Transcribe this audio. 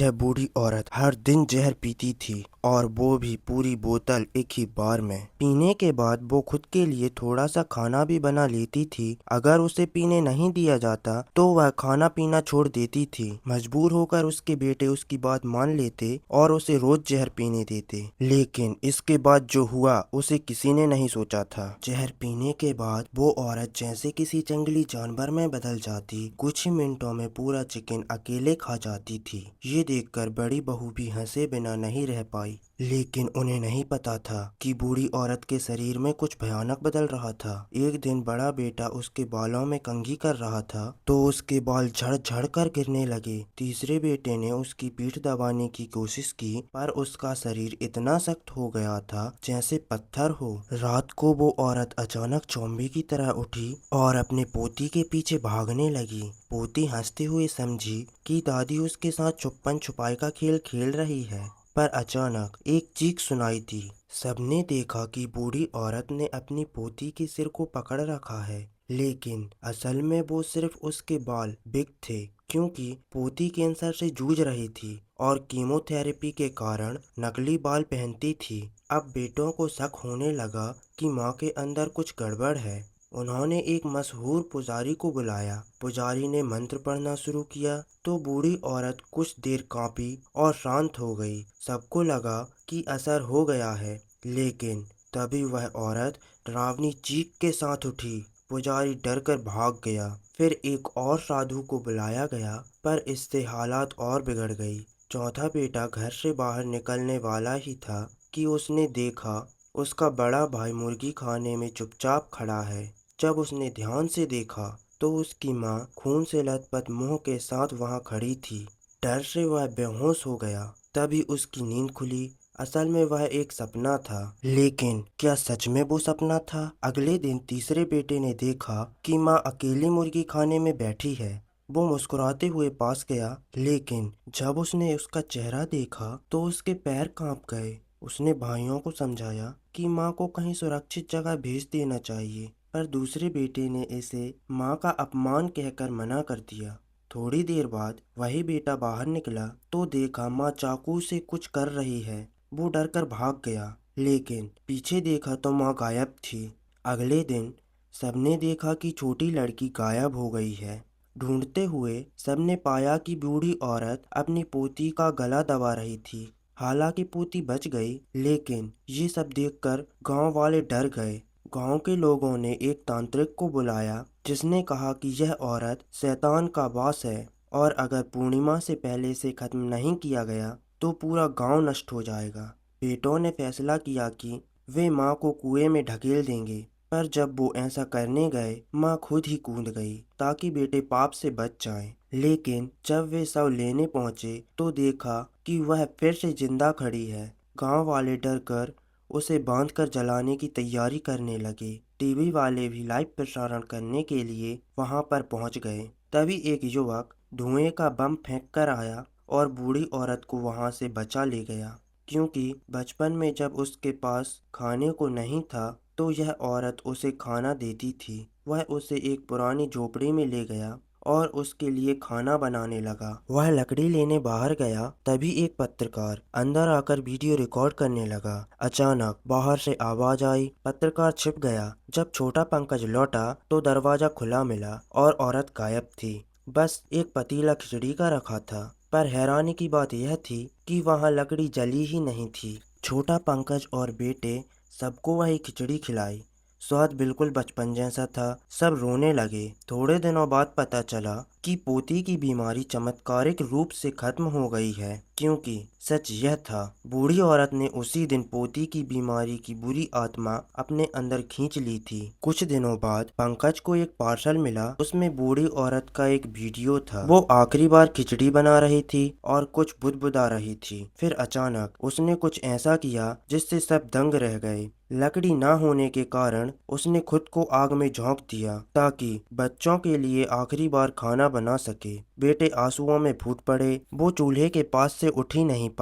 यह बूढ़ी औरत हर दिन जहर पीती थी और वो भी पूरी बोतल एक ही बार में। पीने के बाद वो खुद के लिए थोड़ा सा खाना भी बना लेती थी। अगर उसे पीने नहीं दिया जाता तो वह खाना पीना छोड़ देती थी। मजबूर होकर उसके बेटे उसकी बात मान लेते और उसे रोज जहर पीने देते। लेकिन इसके बाद जो हुआ उसे किसी ने नहीं सोचा था। जहर पीने के बाद वो औरत जैसे किसी जंगली जानवर में बदल जाती। कुछ ही मिनटों में पूरा चिकन अकेले खा जाती थी। ये देखकर बड़ी बहू भी हंसे बिना नहीं रह पाई। लेकिन उन्हें नहीं पता था कि बूढ़ी औरत के शरीर में कुछ भयानक बदल रहा था। एक दिन बड़ा बेटा उसके बालों में कंघी कर रहा था तो उसके बाल झड़ झड़ कर गिरने लगे। तीसरे बेटे ने उसकी पीठ दबाने की कोशिश की पर उसका शरीर इतना सख्त हो गया था जैसे पत्थर हो। रात को वो औरत अचानक चौंबे की तरह उठी और अपने पोती के पीछे भागने लगी। पोती हंसते हुए समझी कि दादी उसके साथ छुपन छुपाई का खेल खेल रही है। पर अचानक एक चीख सुनाई दी। सबने देखा कि बूढ़ी औरत ने अपनी पोती के सिर को पकड़ रखा है, लेकिन असल में वो सिर्फ उसके बाल बिग थे, क्योंकि पोती कैंसर से जूझ रही थी और कीमोथेरेपी के कारण नकली बाल पहनती थी। अब बेटों को शक होने लगा कि माँ के अंदर कुछ गड़बड़ है। उन्होंने एक मशहूर पुजारी को बुलाया। पुजारी ने मंत्र पढ़ना शुरू किया तो बूढ़ी औरत कुछ देर कांपी और शांत हो गई। सबको लगा कि असर हो गया है, लेकिन तभी वह औरत डरावनी चीख के साथ उठी। पुजारी डर कर भाग गया। फिर एक और साधु को बुलाया गया, पर इससे हालात और बिगड़ गई। चौथा बेटा घर से बाहर निकलने वाला ही था कि उसने देखा उसका बड़ा भाई मुर्गी खाने में चुपचाप खड़ा है। जब उसने ध्यान से देखा तो उसकी माँ खून से लथपथ मुंह के साथ वहां खड़ी थी। डर से वह बेहोश हो गया। तभी उसकी नींद खुली। असल में वह एक सपना था, लेकिन क्या सच में वो सपना था? अगले दिन तीसरे बेटे ने देखा कि माँ अकेली मुर्गी खाने में बैठी है। वो मुस्कुराते हुए पास गया, लेकिन जब उसने उसका चेहरा देखा तो उसके पैर कांप गए। उसने भाइयों को समझाया कि माँ को कहीं सुरक्षित जगह भेज देना चाहिए, पर दूसरे बेटे ने इसे माँ का अपमान कहकर मना कर दिया। थोड़ी देर बाद वही बेटा बाहर निकला तो देखा माँ चाकू से कुछ कर रही है। वो डर कर भाग गया, लेकिन पीछे देखा तो माँ गायब थी। अगले दिन सबने देखा कि छोटी लड़की गायब हो गई है। ढूंढते हुए सबने पाया कि बूढ़ी औरत अपनी पोती का गला दबा रही थी। हालांकि पोती बच गई, लेकिन ये सब देखकर गांव वाले डर गए। गांव के लोगों ने एक तांत्रिक को बुलाया, जिसने कहा कि यह औरत शैतान का वास है और अगर पूर्णिमा से पहले से खत्म नहीं किया गया तो पूरा गांव नष्ट हो जाएगा। बेटों ने फैसला किया कि वे माँ को कुएं में ढकेल देंगे, पर जब वो ऐसा करने गए माँ खुद ही कूद गई ताकि बेटे पाप से बच जाएं। लेकिन जब वे शव लेने पहुंचे तो देखा कि वह फिर से जिंदा खड़ी है। गांव वाले डर कर उसे बांधकर जलाने की तैयारी करने लगे। टीवी वाले भी लाइव प्रसारण करने के लिए वहां पर पहुंच गए। तभी एक युवक धुएं का बम फेंक कर आया और बूढ़ी औरत को वहां से बचा ले गया, क्योंकि बचपन में जब उसके पास खाने को नहीं था तो यह औरत उसे खाना देती थी। वह उसे एक पुरानी झोपड़ी में ले गया और उसके लिए खाना बनाने लगा। वह लकड़ी लेने बाहर गया, तभी एक पत्रकार अंदर आकर वीडियो रिकॉर्ड करने लगा। अचानक बाहर से आवाज आई। पत्रकार छिप गया। जब छोटा पंकज लौटा तो दरवाजा खुला मिला और औरत गायब थी। बस एक पतीला खिचड़ी का रखा था, पर हैरानी की बात यह थी कि वहां लकड़ी जली ही नहीं थी। छोटा पंकज और बेटे सबको वही खिचड़ी खिलाई। स्वाद बिल्कुल बचपन जैसा था। सब रोने लगे। थोड़े दिनों बाद पता चला कि पोती की बीमारी चमत्कारिक रूप से खत्म हो गई है, क्योंकि सच यह था, बूढ़ी औरत ने उसी दिन पोती की बीमारी की बुरी आत्मा अपने अंदर खींच ली थी। कुछ दिनों बाद पंकज को एक पार्सल मिला। उसमें बूढ़ी औरत का एक वीडियो था। वो आखिरी बार खिचड़ी बना रही थी और कुछ बुदबुदा रही थी। फिर अचानक उसने कुछ ऐसा किया जिससे सब दंग रह गए। लकड़ी ना होने के कारण उसने खुद को आग में झोंक दिया ताकि बच्चों के लिए आखिरी बार खाना बना सके। बेटे आंसुओं में फूट पड़े। वो चूल्हे के पास से उठ ही नहीं पाए।